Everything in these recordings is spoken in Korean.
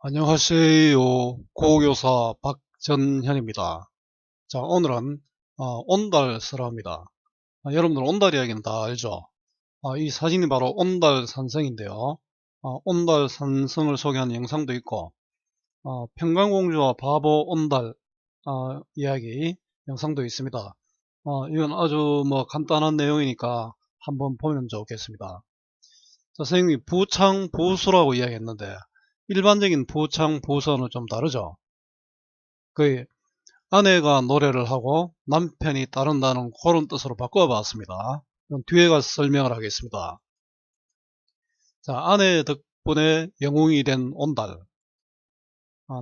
안녕하세요. 고교사 박전현입니다. 자, 오늘은 온달 설화입니다. 여러분들 온달 이야기는 다 알죠? 이 사진이 바로 온달 산성인데요. 온달 산성을 소개하는 영상도 있고, 평강공주와 바보 온달 이야기 영상도 있습니다. 이건 아주 간단한 내용이니까 한번 보면 좋겠습니다. 자, 선생님이 부창부수라고 이야기했는데, 일반적인 부창부수는 좀 다르죠? 그 아내가 노래를 하고 남편이 따른다는 그런 뜻으로 바꿔봤습니다. 그럼 뒤에 가서 설명을 하겠습니다. 자, 아내 덕분에 영웅이 된 온달.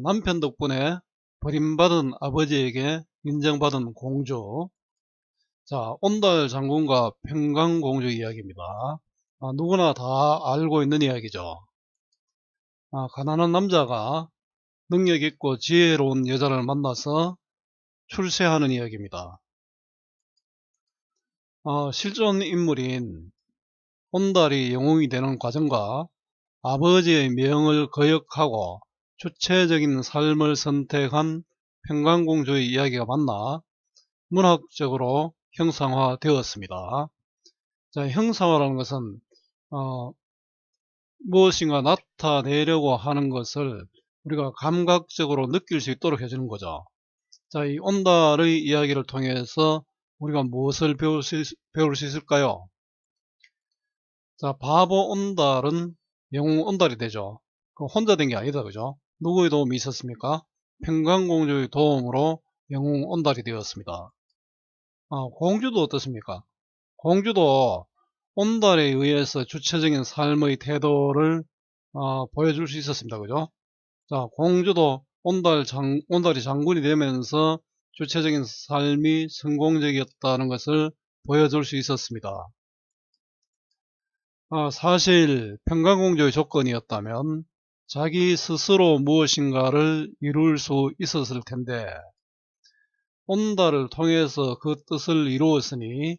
남편 덕분에 버림받은 아버지에게 인정받은 공주. 자, 온달 장군과 평강공주 이야기입니다. 누구나 다 알고 있는 이야기죠. 가난한 남자가 능력 있고 지혜로운 여자를 만나서 출세하는 이야기입니다. 실존 인물인 온달이 영웅이 되는 과정과 아버지의 명을 거역하고 주체적인 삶을 선택한 평강공주의 이야기가 만나 문학적으로 형상화되었습니다. 자, 형상화라는 것은 무엇인가 나타내려고 하는 것을 우리가 감각적으로 느낄 수 있도록 해주는 거죠. 자, 이 온달의 이야기를 통해서 우리가 무엇을 배울 수 있을까요? 자, 바보 온달은 영웅 온달이 되죠. 혼자 된 게 아니다, 그죠? 누구의 도움이 있었습니까? 평강공주의 도움으로 영웅 온달이 되었습니다. 공주도 어떻습니까? 공주도 온달에 의해서 주체적인 삶의 태도를 보여줄 수 있었습니다, 그죠? 자, 공주도 온달이 장군이 되면서 주체적인 삶이 성공적이었다는 것을 보여줄 수 있었습니다. 사실 평강공주의 조건이었다면 자기 스스로 무엇인가를 이룰 수 있었을 텐데 온달을 통해서 그 뜻을 이루었으니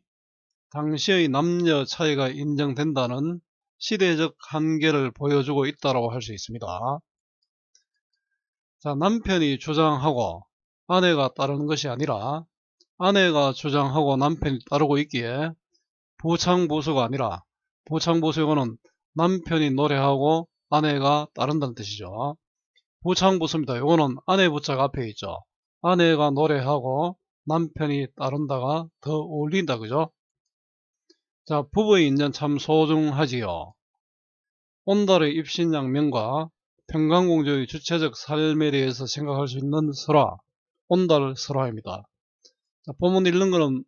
당시의 남녀 차이가 인정된다는 시대적 한계를 보여주고 있다고 할 수 있습니다. 자, 남편이 주장하고 아내가 따르는 것이 아니라 아내가 주장하고 남편이 따르고 있기에 부창부수가 아니라 부창부수는 남편이 노래하고 아내가 따른다는 뜻이죠. 부창부수입니다. 이거는 아내 부자가 앞에 있죠. 아내가 노래하고 남편이 따른다가 더 어울린다, 그죠? 자, 부부의 인연 참 소중하지요. 온달의 입신양명과 평강공주의 주체적 삶에 대해서 생각할 수 있는 설화, 온달 설화입니다. 자, 본문 읽는 거는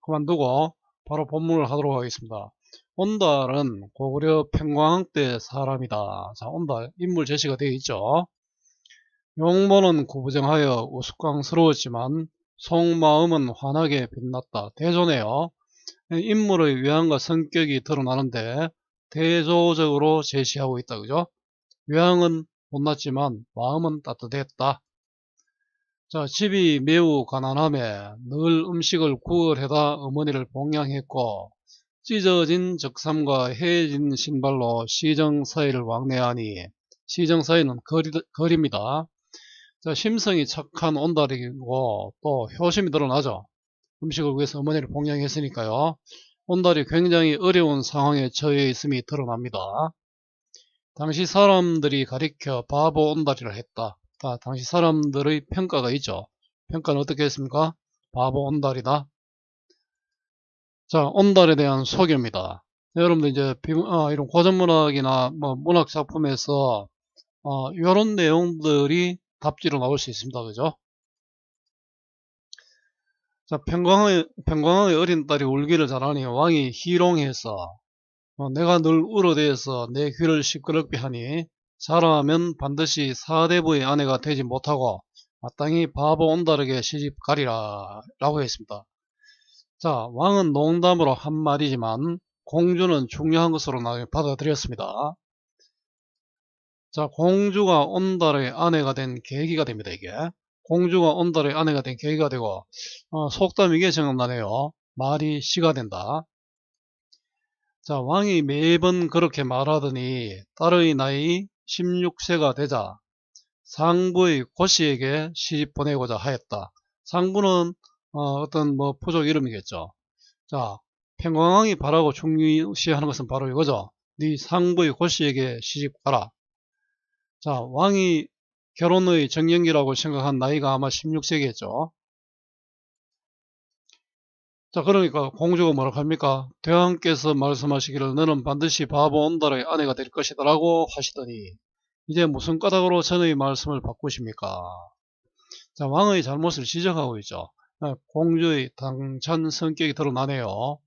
그만두고 바로 본문을 하도록 하겠습니다. 온달은 고구려 평광 때 사람이다. 자, 온달 인물 제시가 되어 있죠. 용모는 구부정하여 우스꽝스러웠지만 속마음은 환하게 빛났다. 대조네요. 인물의 외향과 성격이 드러나는데 대조적으로 제시하고 있다. 그죠? 외향은 못났지만 마음은 따뜻했다. 자, 집이 매우 가난함에 늘 음식을 구걸해다 어머니를 봉양했고 찢어진 적삼과 해진 신발로 시정 사이를 왕래하니 시정 사이는 거리입니다. 자, 심성이 착한 온달이고 또 효심이 드러나죠. 음식을 위해서 어머니를 봉양했으니까요. 온달이 굉장히 어려운 상황에 처해 있음이 드러납니다. 당시 사람들이 가리켜 바보 온달이라 했다. 당시 사람들의 평가가 있죠. 평가는 어떻게 했습니까? 바보 온달이다. 자, 온달에 대한 소개입니다. 여러분들 이제 이런 고전문학이나 문학 작품에서 이런 내용들이 답지로 나올 수 있습니다. 그죠? 자, 평광의 어린 딸이 울기를 잘하니 왕이 희롱해서 내가 늘 울어대어서 내 귀를 시끄럽게 하니 자라면 반드시 사대부의 아내가 되지 못하고 마땅히 바보 온달에게 시집 가리라 라고 했습니다. 자, 왕은 농담으로 한 말이지만 공주는 중요한 것으로 받아들였습니다. 자, 공주가 온달의 아내가 된 계기가 됩니다. 이게 공주가 온달의 아내가 된 계기가 되고 속담 이게 생각나네요. 말이 시가 된다. 자, 왕이 매번 그렇게 말하더니 딸의 나이 16세가 되자 상부의 고씨에게 시집 보내고자 하였다. 상부는 어떤 뭐 부족 이름이겠죠. 자, 평강왕이 바라고 중시하는 것은 바로 이거죠. 네 상부의 고씨에게 시집 가라. 자, 왕이 결혼의 정년기라고 생각한 나이가 아마 16세겠죠. 자, 그러니까 공주가 뭐라고 합니까? 대왕께서 말씀하시기를 너는 반드시 바보 온달의 아내가 될 것이다 라고 하시더니 이제 무슨 까닭으로 전의 말씀을 바꾸십니까? 자, 왕의 잘못을 지적하고 있죠. 공주의 당찬 성격이 드러나네요.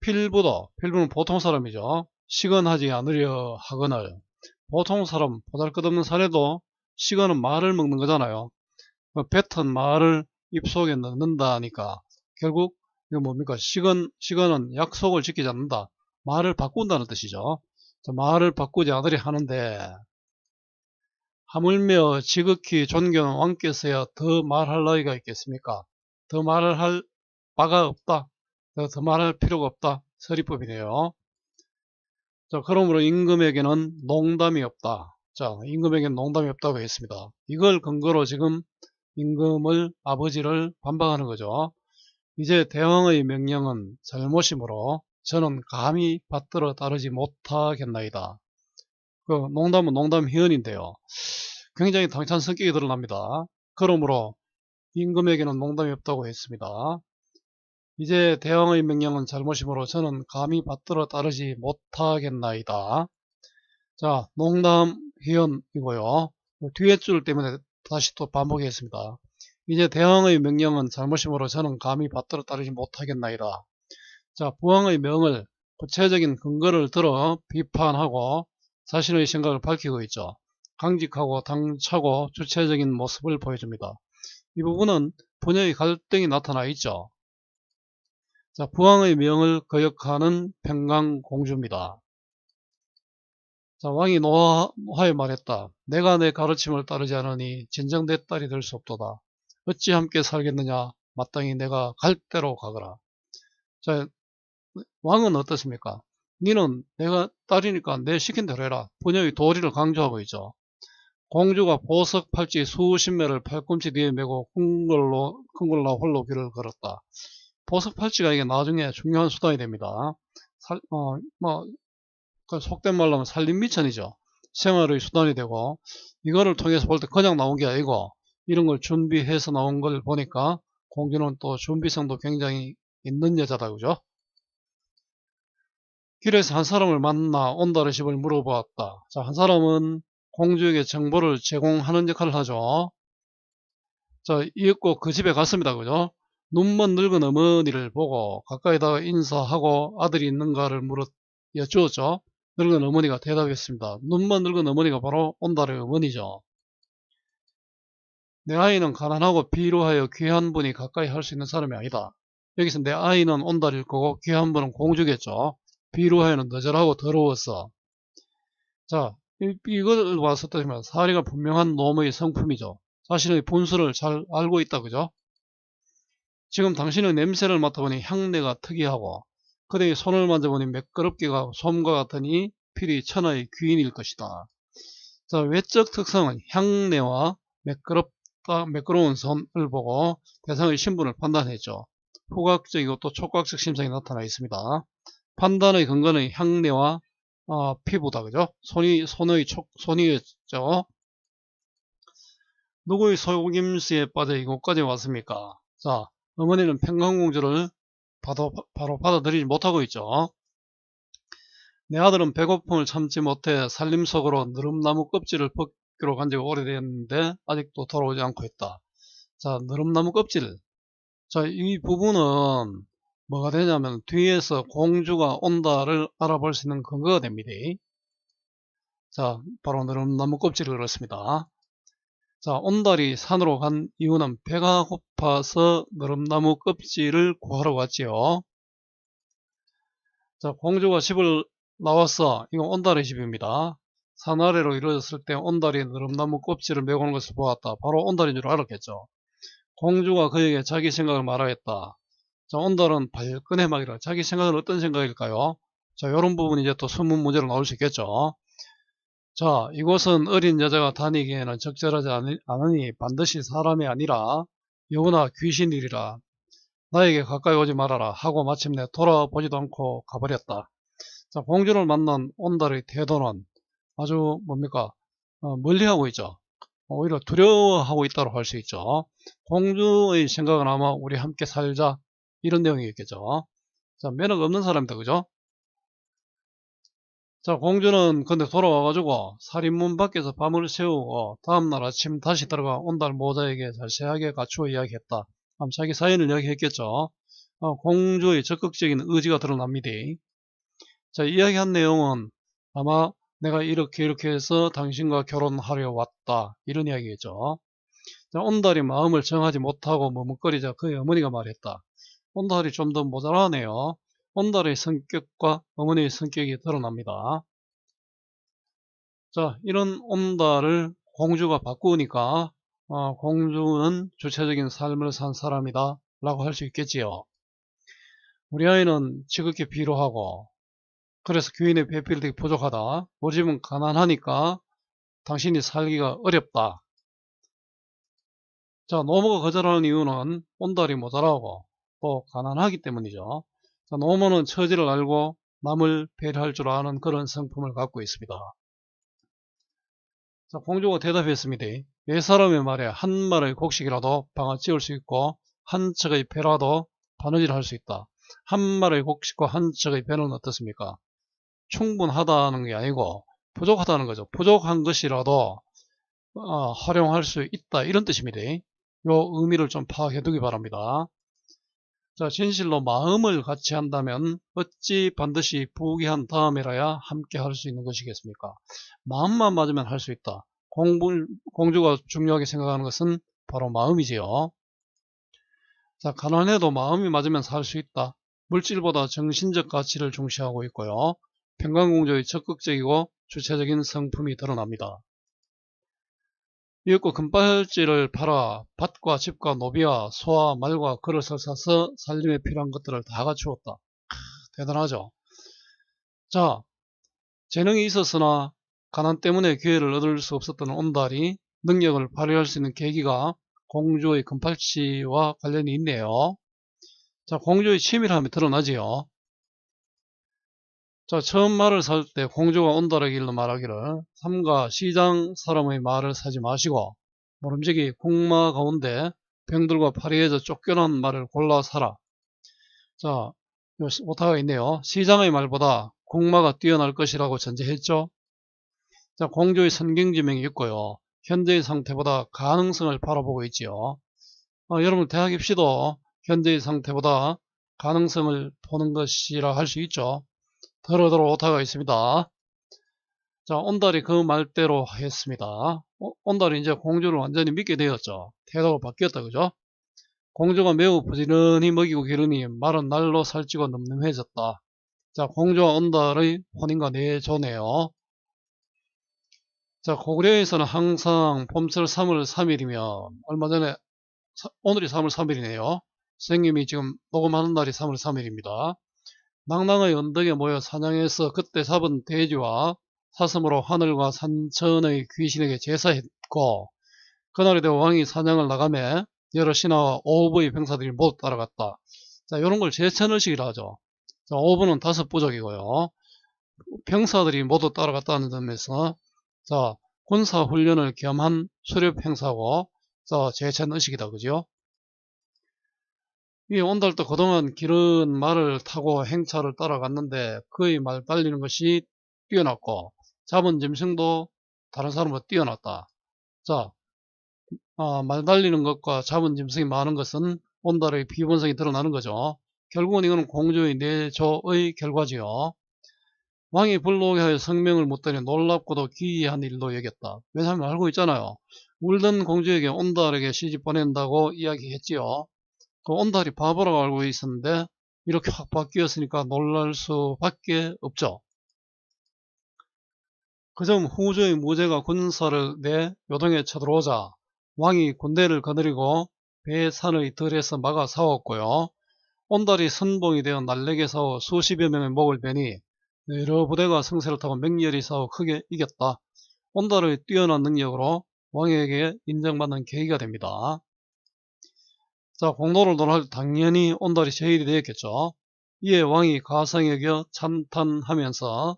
필부는 보통 사람이죠. 시건하지 않으려 하거늘. 보통 사람, 보잘것없는 사례도 시건은 말을 먹는 거잖아요. 뱉은 말을 입속에 넣는다니까 결국 이거 뭡니까? 시건은 약속을 지키지 않는다. 말을 바꾼다는 뜻이죠. 말을 바꾸지 않으려 하는데 하물며 지극히 존경하는 왕께서야 더 말할 나위가 있겠습니까? 더 말을 할 바가 없다. 더 말할 필요가 없다. 서리법이네요. 자, 그러므로 임금에게는 농담이 없다. 자, 임금에게는 농담이 없다고 했습니다. 이걸 근거로 지금 임금을 아버지를 반박하는 거죠. 이제 대왕의 명령은 잘못이므로 저는 감히 받들어 따르지 못하겠나이다. 그 농담은 농담 희언인데요. 굉장히 당찬 성격이 드러납니다. 그러므로 임금에게는 농담이 없다고 했습니다. 이제 대왕의 명령은 잘못이므로 저는 감히 받들어 따르지 못하겠나이다. 자, 농담 희언이고요. 뒤에 줄 때문에 다시 또 반복했습니다. 이제 대왕의 명령은 잘못이므로 저는 감히 받들어 따르지 못하겠나이다. 자, 부왕의 명을 구체적인 근거를 들어 비판하고 자신의 생각을 밝히고 있죠. 강직하고 당차고 주체적인 모습을 보여줍니다. 이 부분은 분야의 갈등이 나타나 있죠. 자, 부왕의 명을 거역하는 평강공주입니다. 자, 왕이 노하에 말했다. 내가 내 가르침을 따르지 않으니 진정 내 딸이 될 수 없도다. 어찌 함께 살겠느냐? 마땅히 내가 갈 대로 가거라. 자, 왕은 어떻습니까? 니는 내가 딸이니까 내 시킨 대로 해라. 부녀의 도리를 강조하고 있죠. 공주가 보석 팔찌 수십 매를 팔꿈치 뒤에 메고 큰걸로 홀로 길을 걸었다. 보석 팔찌가 이게 나중에 중요한 수단이 됩니다. 속된 말로 하면 살림미천이죠. 생활의 수단이 되고 이거를 통해서 볼 때 그냥 나온 게 아니고 이런 걸 준비해서 나온 걸 보니까 공주는 또 준비성도 굉장히 있는 여자다. 그죠? 길에서 한 사람을 만나 온달의 집을 물어보았다. 자, 한 사람은 공주에게 정보를 제공하는 역할을 하죠. 자, 이윽고 그 집에 갔습니다. 그죠? 눈먼 늙은 어머니를 보고 가까이다가 인사하고 아들이 있는가를 여쭈었죠. 늙은 어머니가 대답했습니다. 눈먼 늙은 어머니가 바로 온달의 어머니죠. 내 아이는 가난하고 비루하여 귀한 분이 가까이 할 수 있는 사람이 아니다. 여기서 내 아이는 온달일 거고 귀한 분은 공주겠죠. 비루하여는 너절하고 더러웠어. 자, 이걸 봐서 뜻이면 사리가 분명한 놈의 성품이죠. 자신의 분수를 잘 알고 있다. 그죠? 지금 당신의 냄새를 맡아보니 향내가 특이하고 그대의 손을 만져보니 매끄럽기가 솜과 같으니 필히 천하의 귀인일 것이다. 자, 외적 특성은 향내와 매끄러운 손을 보고 대상의 신분을 판단했죠. 후각적이고 또 촉각적 심성이 나타나 있습니다. 판단의 근거는 향내와 피부다. 그죠? 손이었죠. 누구의 속임수에 빠져 이곳까지 왔습니까? 자, 어머니는 평강공주를 바로 받아들이지 못하고 있죠. 내 아들은 배고픔을 참지 못해 살림 속으로 느릅나무 껍질을 벗기러 간 지가 오래됐는데 아직도 돌아오지 않고 있다. 자, 느릅나무 껍질. 자, 이 부분은 뭐가 되냐면 뒤에서 공주가 온다를 알아볼 수 있는 근거가 됩니다. 자, 바로 느릅나무 껍질을 그렇습니다. 자, 온달이 산으로 간 이유는 배가 고파서 느릅나무 껍질을 구하러 왔지요. 자, 공주가 집을 나왔어. 이건 온달의 집입니다. 산 아래로 이루어졌을 때 온달이 느릅나무 껍질을 메고 오는 것을 보았다. 바로 온달인 줄 알았겠죠. 공주가 그에게 자기 생각을 말하였다. 자, 온달은 발끈해 막이라. 자기 생각은 어떤 생각일까요? 자, 이런 부분이 이제 또 수문 문제로 나올 수 있겠죠. 자, 이곳은 어린 여자가 다니기에는 적절하지 않으니 반드시 사람이 아니라 여우나 귀신이리라. 나에게 가까이 오지 말아라 하고 마침내 돌아보지도 않고 가버렸다. 자, 공주를 만난 온달의 태도는 아주 뭡니까? 멀리하고 있죠. 오히려 두려워하고 있다고 할 수 있죠. 공주의 생각은 아마 우리 함께 살자 이런 내용이겠죠. 자, 매너가 없는 사람이다, 그죠? 자, 공주는 근데 돌아와가지고 살인문 밖에서 밤을 새우고 다음날 아침 다시 들어가 온달 모자에게 자세하게 갖추어 이야기했다. 자기 사연을 이야기했겠죠. 공주의 적극적인 의지가 드러납니다. 자, 이야기한 내용은 아마 내가 이렇게 해서 당신과 결혼하려 왔다 이런 이야기겠죠. 자, 온달이 마음을 정하지 못하고 머뭇거리자 그의 어머니가 말했다. 온달이 좀 더 모자라네요. 온달의 성격과 어머니의 성격이 드러납니다. 자, 이런 온달을 공주가 바꾸니까 공주는 주체적인 삶을 산 사람이다 라고 할 수 있겠지요. 우리 아이는 지극히 비루하고 그래서 교인의 배필이 되게 부족하다. 우리 집은 가난하니까 당신이 살기가 어렵다. 자, 노모가 거절하는 이유는 온달이 모자라고 또 가난하기 때문이죠. 자, 노모는 처지를 알고 남을 배려할 줄 아는 그런 성품을 갖고 있습니다. 자, 공주가 대답했습니다. 네 사람의 말에 한 말의 곡식이라도 방아 찧을 수 있고 한 척의 배라도 바느질 할 수 있다. 한 말의 곡식과 한 척의 배는 어떻습니까? 충분하다는 게 아니고 부족하다는 거죠. 부족한 것이라도 활용할 수 있다 이런 뜻입니다. 이 의미를 좀 파악해 두기 바랍니다. 자, 진실로 마음을 같이 한다면 어찌 반드시 부귀한 다음이라야 함께 할 수 있는 것이겠습니까? 마음만 맞으면 할 수 있다. 공주가 중요하게 생각하는 것은 바로 마음이지요. 자, 가난해도 마음이 맞으면 살 수 있다. 물질보다 정신적 가치를 중시하고 있고요. 평강공주의 적극적이고 주체적인 성품이 드러납니다. 이윽고 금발찌를 팔아 밭과 집과 노비와 소와 말과 그릇을 사서 살림에 필요한 것들을 다 갖추었다. 대단하죠. 자, 재능이 있었으나 가난 때문에 기회를 얻을 수 없었던 온달이 능력을 발휘할 수 있는 계기가 공주의 금팔찌와 관련이 있네요. 자, 공주의 치밀함이 드러나지요. 자, 처음 말을 살 때 공주가 온달에게 일러 말하기를 삼가 시장 사람의 말을 사지 마시고 모름지기 궁마 가운데 병들과 파리에서 쫓겨난 말을 골라 사라. 자, 오타가 있네요. 시장의 말보다 궁마가 뛰어날 것이라고 전제했죠. 자, 공주의 선경지명이 있고요. 현재의 상태보다 가능성을 바라보고 있지요. 여러분 대학 입시도 현재의 상태보다 가능성을 보는 것이라 할 수 있죠. 더러더러 오타가 있습니다. 자, 온달이 그 말대로 했습니다. 온달이 이제 공주를 완전히 믿게 되었죠. 태도가 바뀌었다, 그죠? 공주가 매우 부지런히 먹이고 기르니 말은 날로 살찌고 늠름해졌다. 자, 공주와 온달의 혼인과 내조네요. 자, 고구려에서는 항상 봄철 3월 3일이면 얼마 전에 오늘이 3월 3일이네요. 선생님이 지금 녹음하는 날이 3월 3일입니다. 낭낭의 언덕에 모여 사냥해서 그때 잡은 돼지와 사슴으로 하늘과 산천의 귀신에게 제사했고 그날이 되어 왕이 사냥을 나가매 여러 신하와 오부의 병사들이 모두 따라갔다. 자, 이런 걸 제천의식이라 하죠. 자, 오부는 5부족이고요. 병사들이 모두 따라갔다는 점에서 자, 군사훈련을 겸한 수렵 행사고 자, 제천의식이다, 그죠? 이 온달도 그동안 길은 말을 타고 행차를 따라갔는데 그의 말 달리는 것이 뛰어났고 잡은 짐승도 다른 사람보다 뛰어났다. 자, 말 달리는 것과 잡은 짐승이 많은 것은 온달의 비본성이 드러나는 거죠. 결국은 이거는 공주의 내조의 결과지요. 왕이 불러오게 하여 성명을 묻더니 놀랍고도 기이한 일로 여겼다. 왜냐하면 알고 있잖아요. 울던 공주에게 온달에게 시집 보낸다고 이야기했지요. 그 온달이 바보라고 알고 있었는데 이렇게 확 바뀌었으니까 놀랄 수밖에 없죠. 그점 후조의 무제가 군사를 내 요동에 쳐들어오자 왕이 군대를 거느리고 배산의 들에서 막아 싸웠고요. 온달이 선봉이 되어 날래게 싸워 수십여 명의 목을 베니 여러 부대가 성세를 타고 맹렬히 싸워 크게 이겼다. 온달의 뛰어난 능력으로 왕에게 인정받는 계기가 됩니다. 자, 공로를 논할 때 당연히 온달이 제일이 되었겠죠. 이에 왕이 가상에 여겨 찬탄하면서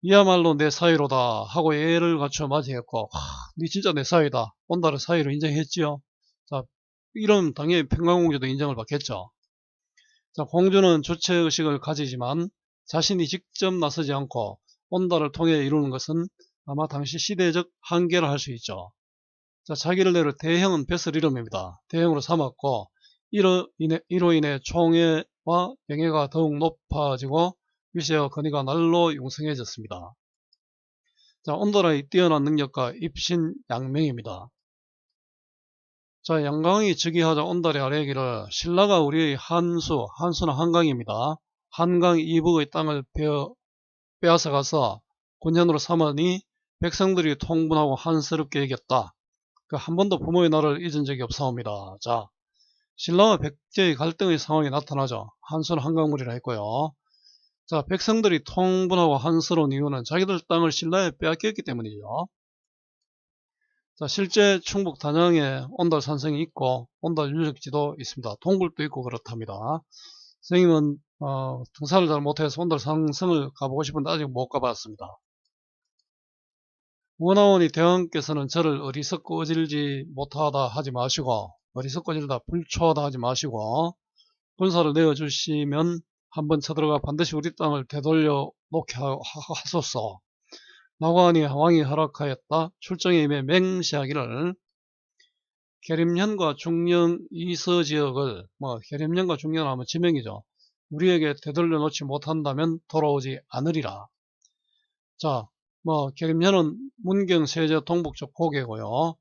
이야말로 내 사위로다 하고 예를 갖춰 맞이했고, 니 진짜 내 사위다. 온달을 사위로 인정했지요. 자, 이런 당연히 평강공주도 인정을 받겠죠. 자, 공주는 주체의식을 가지지만 자신이 직접 나서지 않고 온달을 통해 이루는 것은 아마 당시 시대적 한계라 할 수 있죠. 자, 자기를 내려 대형은 뱃을 이름입니다. 대형으로 삼았고 이로 인해 총애와 명예가 더욱 높아지고 위세와 권위가 날로 융성해졌습니다. 자, 온달의 뛰어난 능력과 입신양명입니다. 자, 양강이 즉위하자 온달이 아뢰기를 신라가 우리의 한수는 한강입니다. 한강 이북의 땅을 빼앗아 가서 군현으로 삼으니 백성들이 통분하고 한스럽게 여겼다. 한 번도 부모의 날을 잊은 적이 없사옵니다. 자, 신라와 백제의 갈등의 상황이 나타나죠. 한수는 한강물이라 했고요. 자, 백성들이 통분하고 한스러운 이유는 자기들 땅을 신라에 빼앗겼기 때문이죠. 자, 실제 충북 단양에 온달 산성이 있고 온달 유적지도 있습니다. 동굴도 있고 그렇답니다. 선생님은 등산을 잘 못해서 온달 산성을 가보고 싶은데 아직 못 가봤습니다. 원하오니 대왕께서는 저를 어리석고 어질지 못하다 하지 마시고 어리석고 어질다 불초하다 하지 마시고 군사를 내어주시면 한번 쳐들어가 반드시 우리 땅을 되돌려 놓게 하소서. 라고 하니 왕이 허락하였다. 출정에 임해 맹시하기를 계림현과 중령 이서지역을 계림현과 중령은 아마 지명이죠. 우리에게 되돌려 놓지 못한다면 돌아오지 않으리라. 자, 계림현은 문경 세제 동북쪽 고개고요.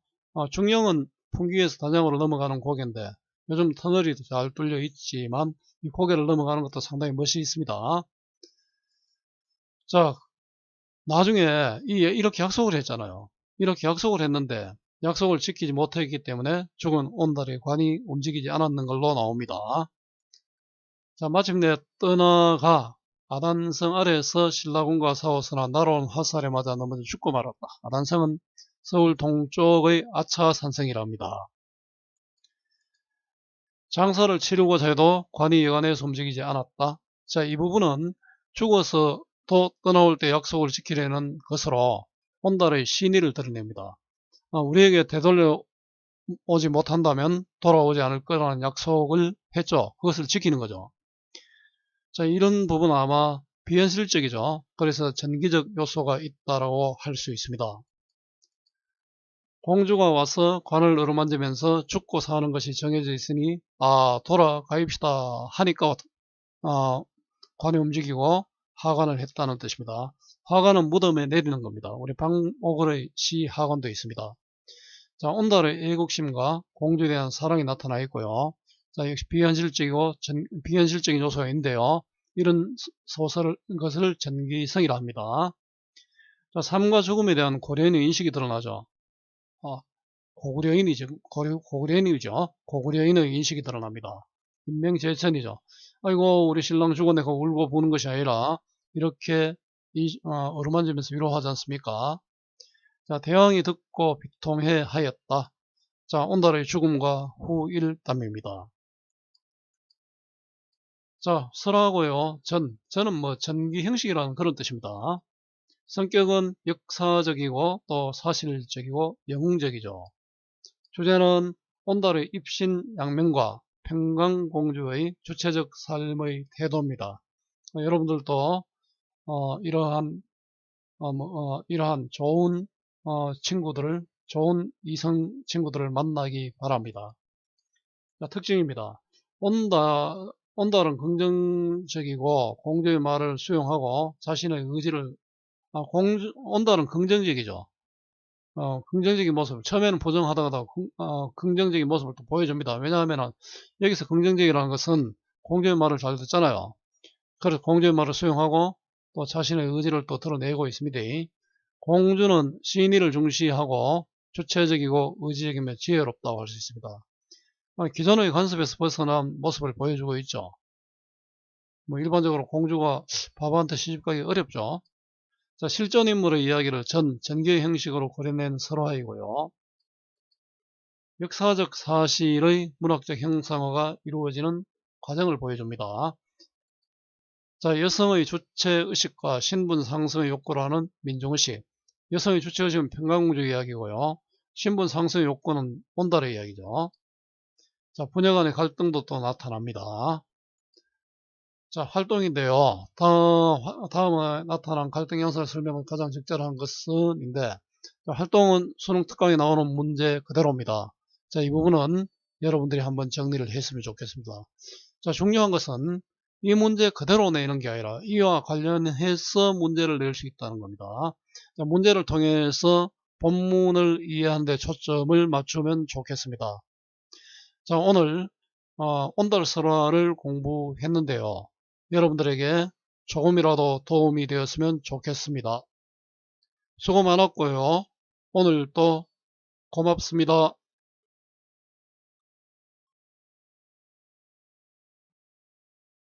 중령은 풍기에서 단양으로 넘어가는 고개인데 요즘 터널이 잘 뚫려 있지만 이 고개를 넘어가는 것도 상당히 멋이 있습니다. 자, 나중에 이렇게 약속을 했잖아요. 이렇게 약속을 했는데 약속을 지키지 못했기 때문에 죽은 온달의 관이 움직이지 않았는 걸로 나옵니다. 자, 마침내 떠나가 아단성 아래에서 신라군과 싸워서나 날아온 화살에 맞아 넘어져 죽고 말았다. 아단성은 서울 동쪽의 아차산성이라 합니다. 장사를 치르고자 해도 관이 여간에서 움직이지 않았다. 자, 이 부분은 죽어서 또 떠나올 때 약속을 지키려는 것으로 온달의 신의를 드러냅니다. 우리에게 되돌려 오지 못한다면 돌아오지 않을 거라는 약속을 했죠. 그것을 지키는 거죠. 자, 이런 부분은 아마 비현실적이죠. 그래서 전기적 요소가 있다고 할 수 있습니다. 공주가 와서 관을 어루만지면서 죽고 사는 것이 정해져 있으니 돌아가입시다 하니까 관이 움직이고 하관을 했다는 뜻입니다. 하관은 무덤에 내리는 겁니다. 우리 방옥을의 시 하관도 있습니다. 자, 온달의 애국심과 공주에 대한 사랑이 나타나 있고요. 자, 역시 비현실적인 요소가 있는데요. 이런 것을 전기성이라 합니다. 자, 삶과 죽음에 대한 고려인의 인식이 드러나죠. 고구려인이죠. 고구려인의 인식이 드러납니다. 인명재천이죠. 아이고 우리 신랑 죽었네 하고 울고 부는 것이 아니라 이렇게 어루만지면서 위로하지 않습니까? 자, 대왕이 듣고 비통해 하였다. 자, 온달의 죽음과 후일담입니다. 자, 설하고요. 저는 전기 형식이라는 그런 뜻입니다. 성격은 역사적이고 또 사실적이고 영웅적이죠. 주제는 온달의 입신양명과 평강공주의 주체적 삶의 태도입니다. 여러분들도 이러한 좋은 좋은 이성 친구들을 만나기 바랍니다. 자, 특징입니다. 온달은 긍정적이고 공주의 말을 수용하고 자신의 의지를 온달은 긍정적이죠. 긍정적인 모습, 처음에는 부정하다가 긍정적인 모습을 또 보여줍니다. 왜냐하면 여기서 긍정적이라는 것은 공주의 말을 잘 듣잖아요. 그래서 공주의 말을 수용하고 또 자신의 의지를 또 드러내고 있습니다. 공주는 신의를 중시하고 주체적이고 의지적이며 지혜롭다고 할 수 있습니다. 기존의 관습에서 벗어난 모습을 보여주고 있죠. 일반적으로 공주가 바보한테 시집가기 어렵죠. 자, 실존 인물의 이야기를 전개 형식으로 그려낸 설화이고요. 역사적 사실의 문학적 형상화가 이루어지는 과정을 보여줍니다. 자, 여성의 주체의식과 신분 상승의 욕구라는 민중의식. 여성의 주체의식은 평강공주 이야기고요. 신분 상승의 욕구는 온달의 이야기죠. 자, 부녀 간의 갈등도 또 나타납니다. 자, 활동인데요. 다음에 나타난 갈등 형상을 설명은 가장 적절한 것은인데, 활동은 수능 특강에 나오는 문제 그대로입니다. 자, 이 부분은 여러분들이 한번 정리를 했으면 좋겠습니다. 자, 중요한 것은 이 문제 그대로 내는 게 아니라 이와 관련해서 문제를 낼 수 있다는 겁니다. 자, 문제를 통해서 본문을 이해하는 데 초점을 맞추면 좋겠습니다. 자, 오늘 온달설화를 공부했는데요. 여러분들에게 조금이라도 도움이 되었으면 좋겠습니다. 수고 많았고요. 오늘도 고맙습니다.